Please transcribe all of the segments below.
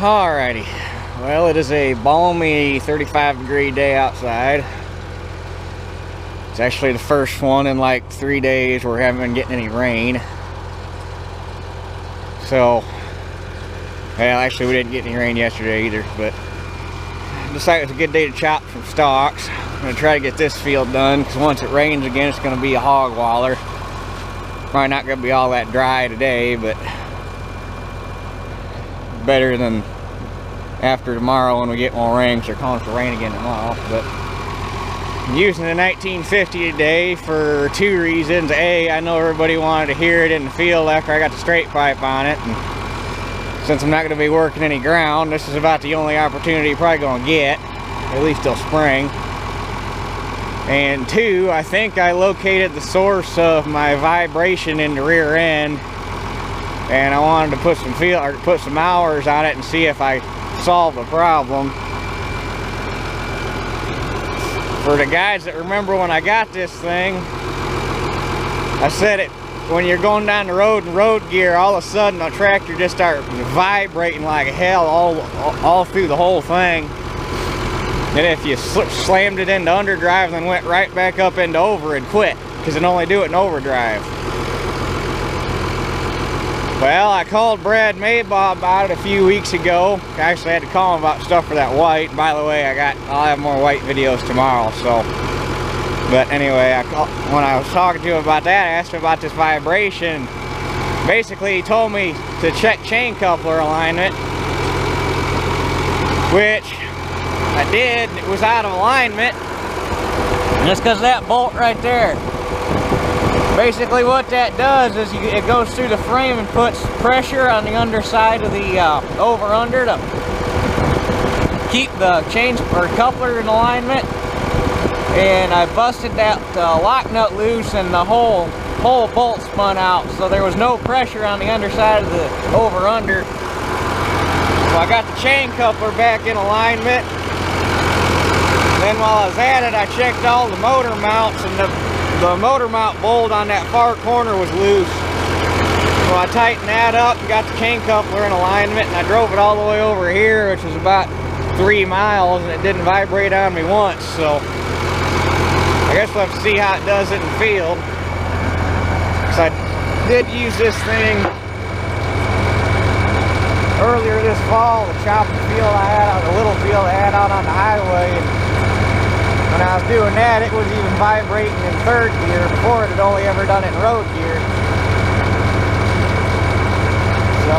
Alrighty, well, it is a balmy 35-degree day outside. It's actually the first one in like 3 days where we haven't been getting any rain. So, well, actually we didn't get any rain yesterday either, but decided it was a good day to chop some stalks. I'm going to try to get this field done, because once it rains again, it's going to be a hog waller. Probably not going to be all that dry today, but better than after tomorrow when we get more rain, because they're calling for rain again tomorrow. But I'm using the 1950 today for two reasons. A, I know everybody wanted to hear it in the field after I got the straight pipe on it, and since I'm not going to be working any ground, this is about the only opportunity you're probably going to get, at least till spring. And two, I think I located the source of my vibration in the rear end, and I wanted to put some hours on it and see if I solved the problem. For the guys that remember when I got this thing, I said it, when you're going down the road in road gear, all of a sudden the tractor just starts vibrating like hell all through the whole thing. And if you slammed it into underdrive and then went right back up into over and quit, because it only do it in overdrive. Well, I called Brad Maybaugh about it a few weeks ago. I actually had to call him about stuff for that white. By the way, I'll have more white videos tomorrow, so. But anyway, when I was talking to him about that, I asked him about this vibration. Basically, he told me to check chain coupler alignment, which I did. It was out of alignment. Just because of that bolt right there. Basically what that does is it goes through the frame and puts pressure on the underside of the over-under to keep the chain or coupler in alignment. And I busted that lock nut loose and the whole bolt spun out, so there was no pressure on the underside of the over-under. So I got the chain coupler back in alignment. Then while I was at it, I checked all the motor mounts, and the motor mount bolt on that far corner was loose. So I tightened that up and got the chain coupler in alignment, and I drove it all the way over here, which was about 3 miles, and it didn't vibrate on me once. So I guess we'll have to see how it does it in the field. Because I did use this thing earlier this fall to chop the field I had on the little field I had out on the highway. And when I was doing that, it was even vibrating in third gear. Before, it had only ever done it in road gear. So,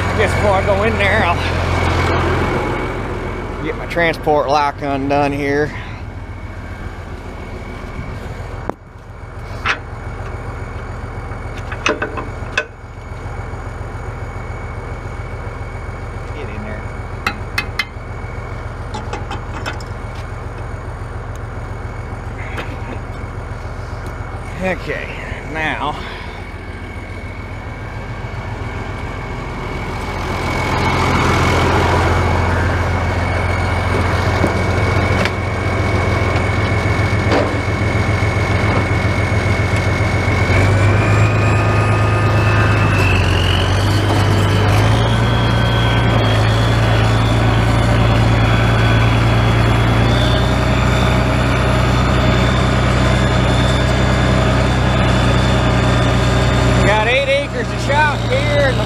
I guess before I go in there, I'll get my transport lock undone here. Okay, now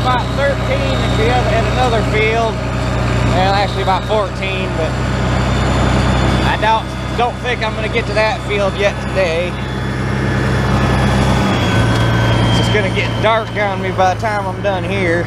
about 13 at another field. Well, actually about 14, but I don't think I'm going to get to that field yet today. It's just going to get dark on me by the time I'm done here.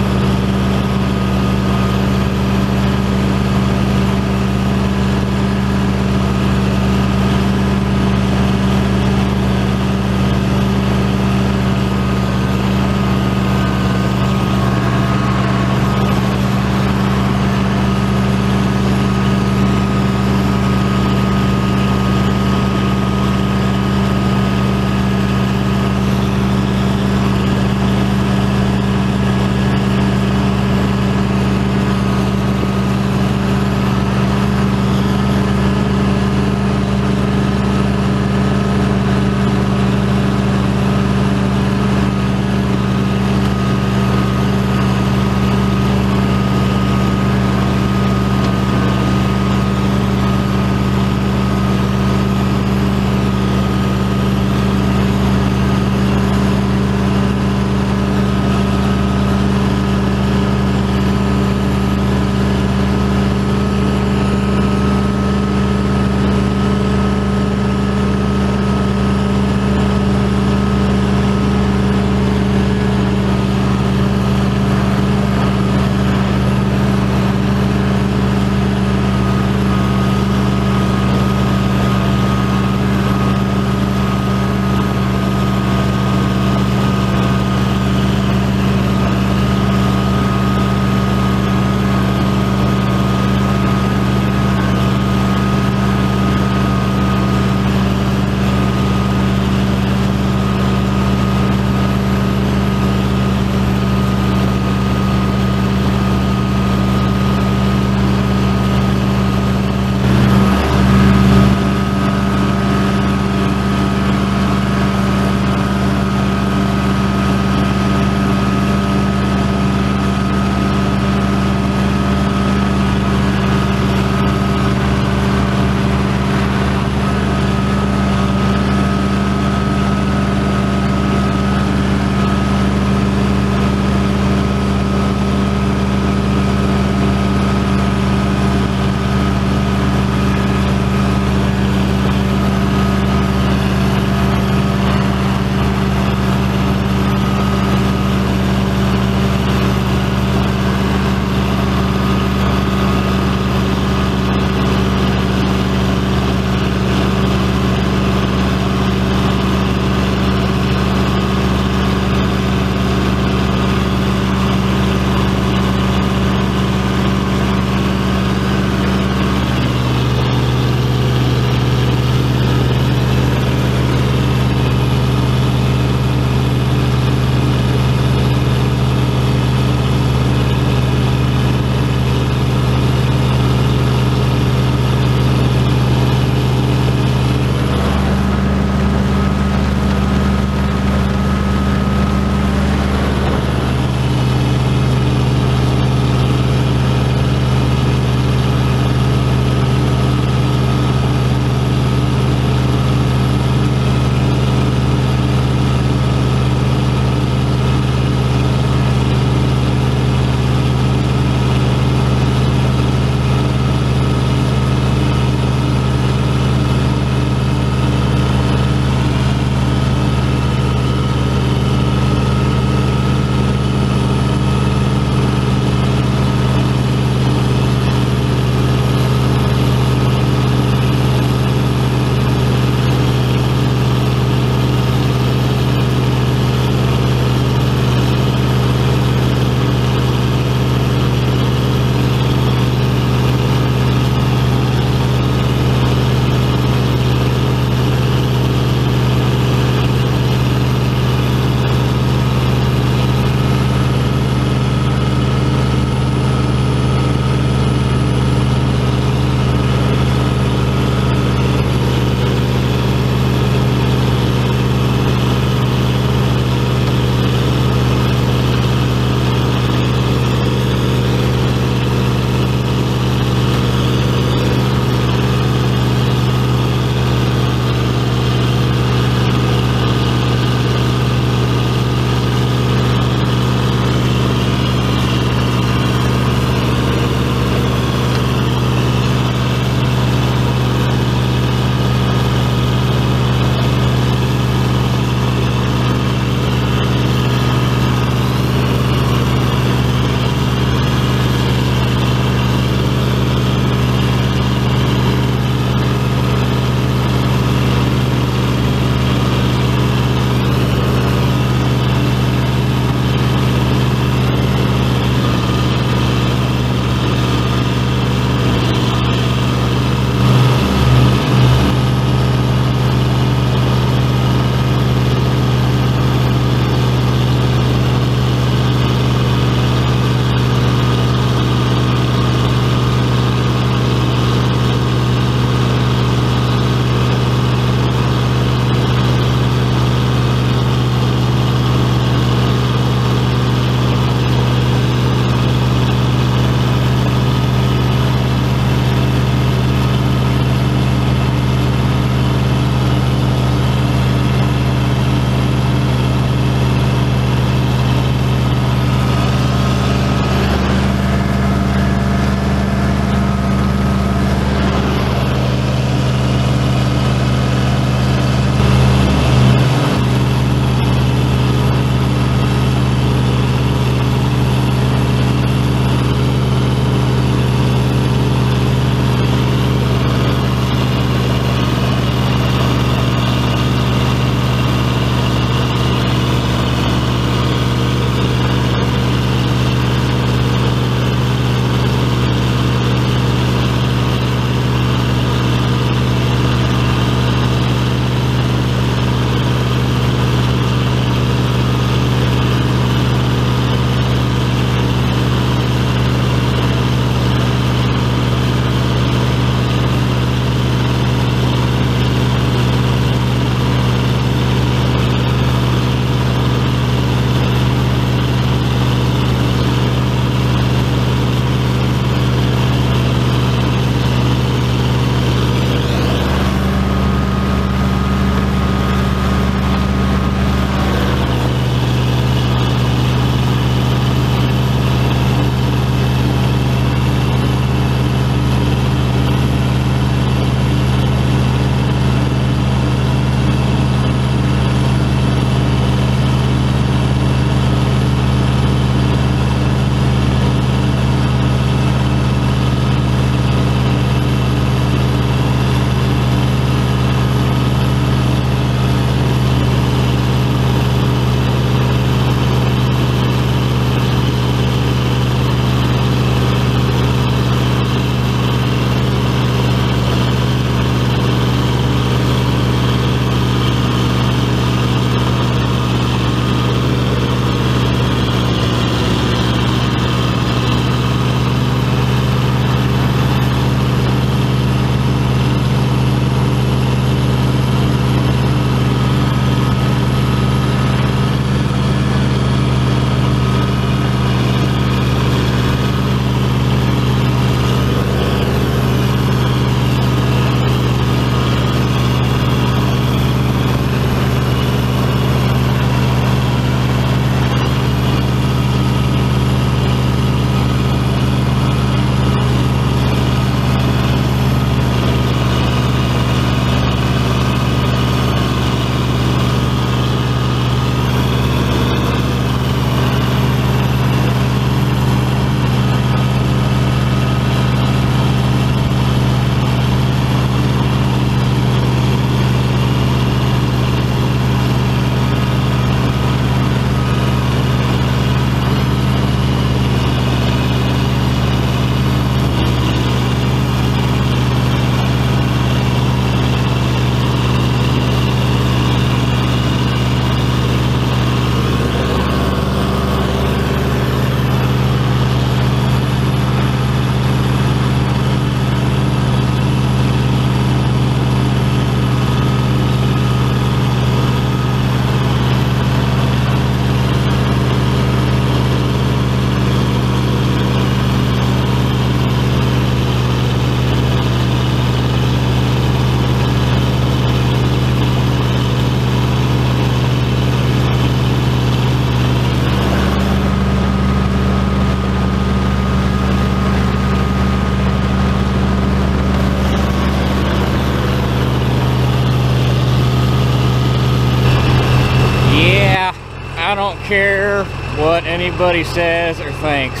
care what anybody says or thinks.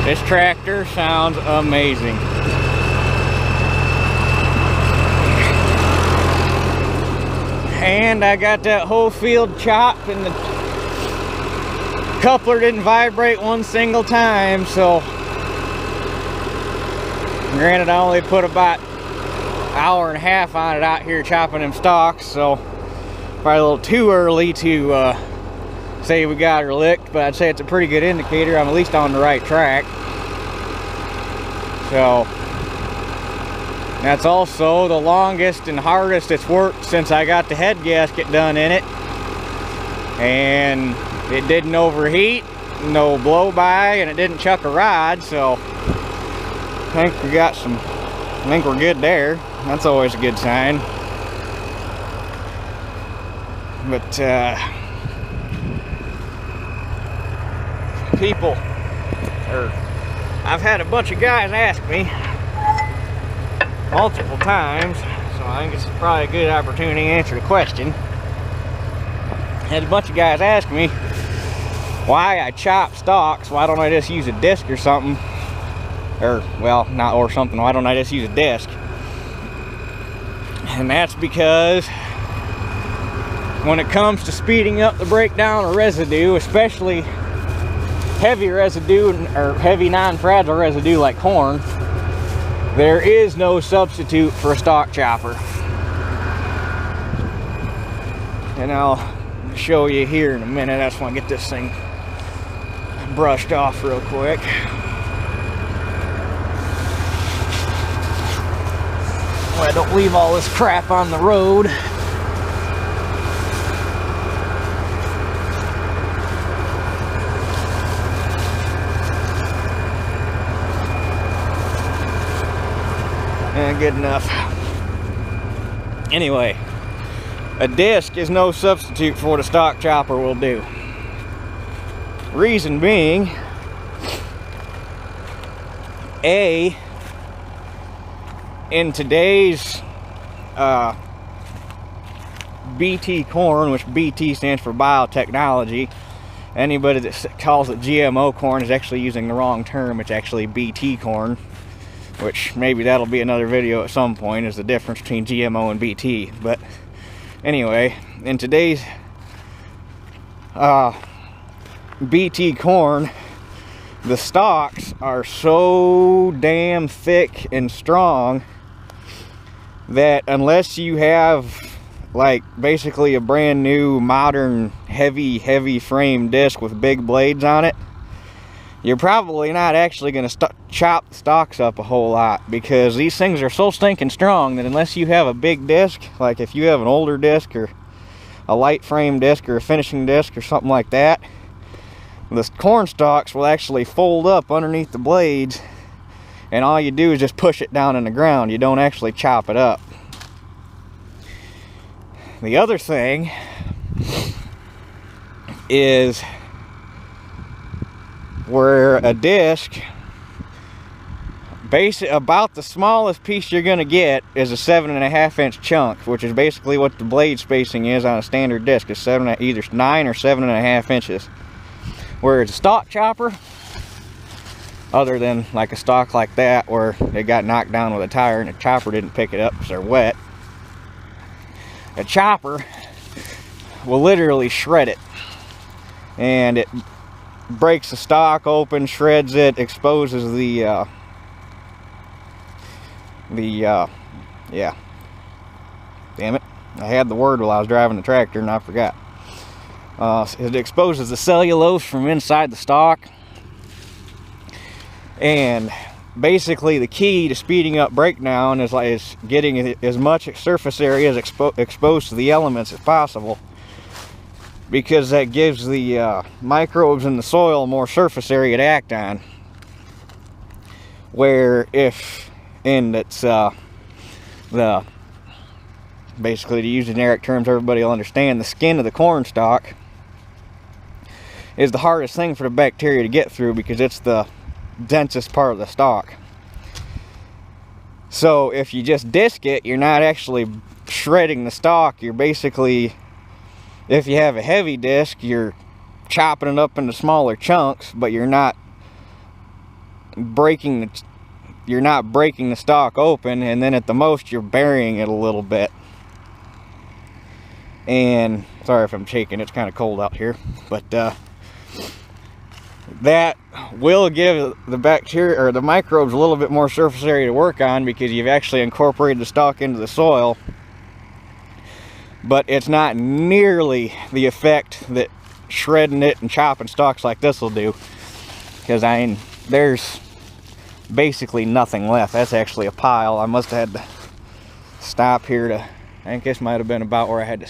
This tractor sounds amazing. And I got that whole field chopped, and the coupler didn't vibrate one single time, so granted I only put about an hour and a half on it out here chopping them stalks, so probably a little too early to say we got her licked, but I'd say it's a pretty good indicator I'm at least on the right track. So that's also the longest and hardest it's worked since I got the head gasket done in it, and it didn't overheat, no blow by, and it didn't chuck a rod. So I think we're good there. That's always a good sign. But I've had a bunch of guys ask me multiple times, so I think it's probably a good opportunity to answer the question. Had a bunch of guys ask me why I chop stalks. Why don't I just use a disc or something? Or, well, not or something. Why don't I just use a disc? And that's because when it comes to speeding up the breakdown of residue, especially heavy residue or heavy non-fragile residue like corn, there is no substitute for a stalk chopper. And I'll show you here in a minute. I just want to get this thing brushed off real quick. Well, I don't leave all this crap on the road. Good enough. Anyway, a disc is no substitute for what a stalk chopper will do. Reason being, in today's BT corn, which BT stands for biotechnology, anybody that calls it GMO corn is actually using the wrong term. It's actually BT corn, which maybe that'll be another video at some point, is the difference between GMO and BT. But anyway, in today's BT corn, the stalks are so damn thick and strong that unless you have like basically a brand new modern heavy frame disc with big blades on it, you're probably not actually going to chop the stalks up a whole lot, because these things are so stinking strong that unless you have a big disc, like if you have an older disc or a light frame disc or a finishing disc or something like that, the corn stalks will actually fold up underneath the blades, and all you do is just push it down in the ground. You don't actually chop it up. The other thing is where a disc, about the smallest piece you're going to get is a 7.5 inch chunk, which is basically what the blade spacing is on a standard disc. It's either 9 or 7.5 inches. Whereas a stalk chopper, other than like a stalk like that where it got knocked down with a tire and the chopper didn't pick it up because they're wet, a chopper will literally shred it, and it breaks the stalk open, shreds it, exposes yeah, damn it, I had the word while I was driving the tractor and I forgot. It exposes the cellulose from inside the stalk, and basically the key to speeding up breakdown is getting as much surface area as exposed to the elements as possible, because that gives the microbes in the soil more surface area to act on. Where basically, to use generic terms everybody will understand, the skin of the corn stalk is the hardest thing for the bacteria to get through, because it's the densest part of the stalk. So if you just disc it, you're not actually shredding the stalk. You're basically, if you have a heavy disc, you're chopping it up into smaller chunks, but you're not breaking the stalk open, and then at the most you're burying it a little bit. And sorry if I'm shaking, it's kind of cold out here, but that will give the bacteria or the microbes a little bit more surface area to work on, because you've actually incorporated the stalk into the soil. But it's not nearly the effect that shredding it and chopping stalks like this will do, because I mean, there's basically nothing left. That's actually a pile. I must have had to stop here to, I think this might have been about where I had to,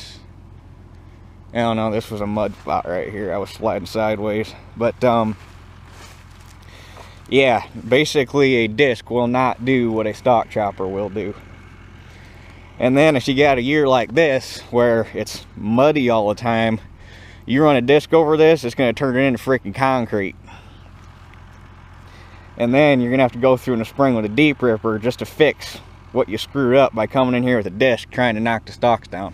I don't know, this was a mud spot right here. I was sliding sideways. But yeah, basically a disc will not do what a stalk chopper will do. And then if you got a year like this where it's muddy all the time, you run a disc over this, it's going to turn it into freaking concrete. And then you're going to have to go through in the spring with a deep ripper just to fix what you screwed up by coming in here with a disc trying to knock the stalks down.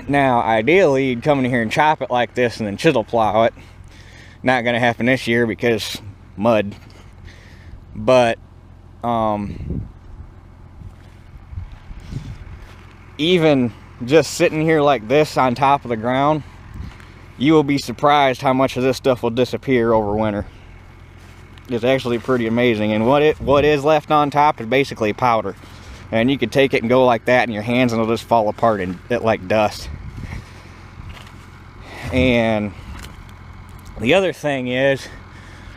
Now, ideally, you'd come in here and chop it like this and then chisel plow it. Not going to happen this year because mud. But, even just sitting here like this on top of the ground, you will be surprised how much of this stuff will disappear over winter. It's actually pretty amazing. And what is left on top is basically powder. And you could take it and go like that in your hands and it'll just fall apart and it like dust. And the other thing is,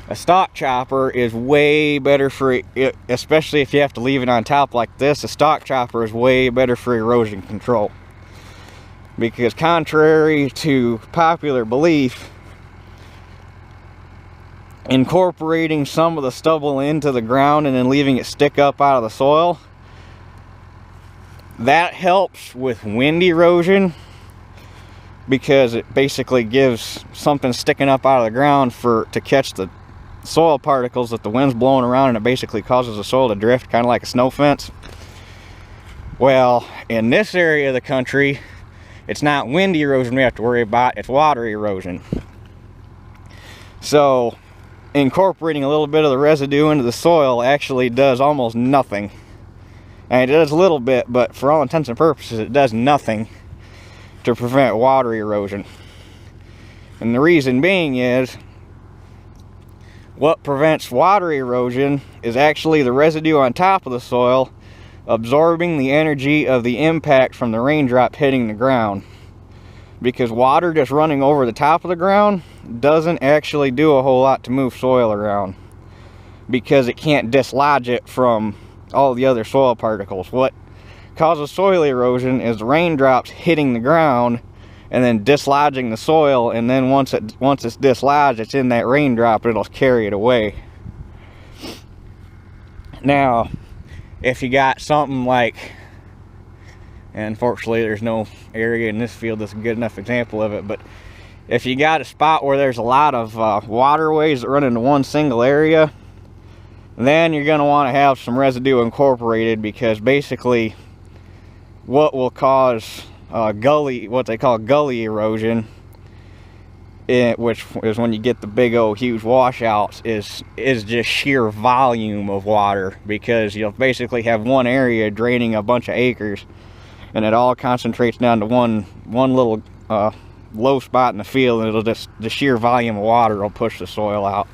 a stalk chopper is way better for it, especially if you have to leave it on top like this. A stalk chopper is way better for erosion control, because contrary to popular belief, incorporating some of the stubble into the ground and then leaving it stick up out of the soil, that helps with wind erosion, because it basically gives something sticking up out of the ground to catch the soil particles that the wind's blowing around, and it basically causes the soil to drift, kind of like a snow fence. Well, in this area of the country, it's not wind erosion we have to worry about, it's water erosion. So incorporating a little bit of the residue into the soil actually does almost nothing. And it does a little bit, but for all intents and purposes it does nothing to prevent water erosion. And the reason being is, what prevents water erosion is actually the residue on top of the soil absorbing the energy of the impact from the raindrop hitting the ground. Because water just running over the top of the ground doesn't actually do a whole lot to move soil around, because it can't dislodge it from all the other soil particles. What causes soil erosion is the raindrops hitting the ground and then dislodging the soil, and then once it's dislodged, it's in that raindrop, it'll carry it away. Now, if you got something like, and unfortunately there's no area in this field that's a good enough example of it, but if you got a spot where there's a lot of waterways that run into one single area, then you're going to want to have some residue incorporated, because basically what will cause what they call gully erosion, which is when you get the big old huge washouts, is just sheer volume of water, because you'll basically have one area draining a bunch of acres, and it all concentrates down to one little low spot in the field, and it'll just, the sheer volume of water will push the soil out.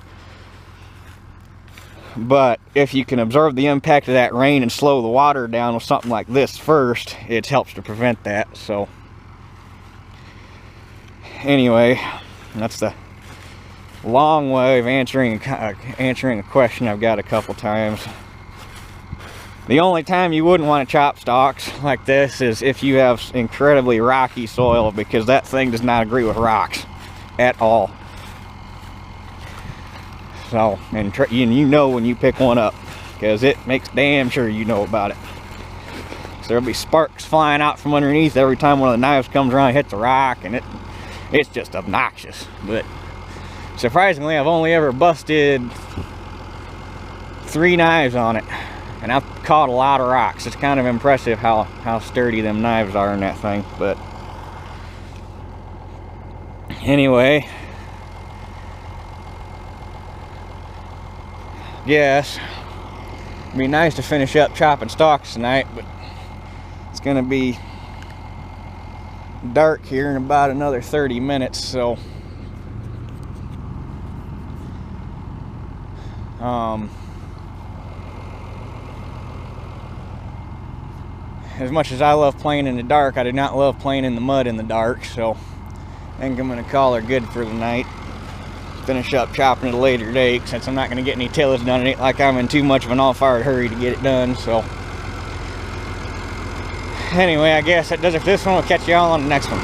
But if you can absorb the impact of that rain and slow the water down with something like this first, it helps to prevent that. So anyway, that's the long way of answering a question I've got a couple times. The only time you wouldn't want to chop stalks like this is if you have incredibly rocky soil, because that thing does not agree with rocks at all. So, and you know when you pick one up, because it makes damn sure you know about it. So there'll be sparks flying out from underneath every time one of the knives comes around and hits a rock, and it's just obnoxious. But surprisingly, I've only ever busted 3 knives on it, and I've caught a lot of rocks. It's kind of impressive how sturdy them knives are in that thing. But Anyway, yes, it'd be nice to finish up chopping stalks tonight, but it's gonna be dark here in about another 30 minutes, so as much as I love playing in the dark, I do not love playing in the mud in the dark, so I think I'm gonna call her good for the night. Finish up chopping at a later date, since I'm not gonna get any tillage done. It ain't like I'm in too much of an all-fired hurry to get it done, so anyway, I guess that does it for this one. We'll catch y'all on the next one.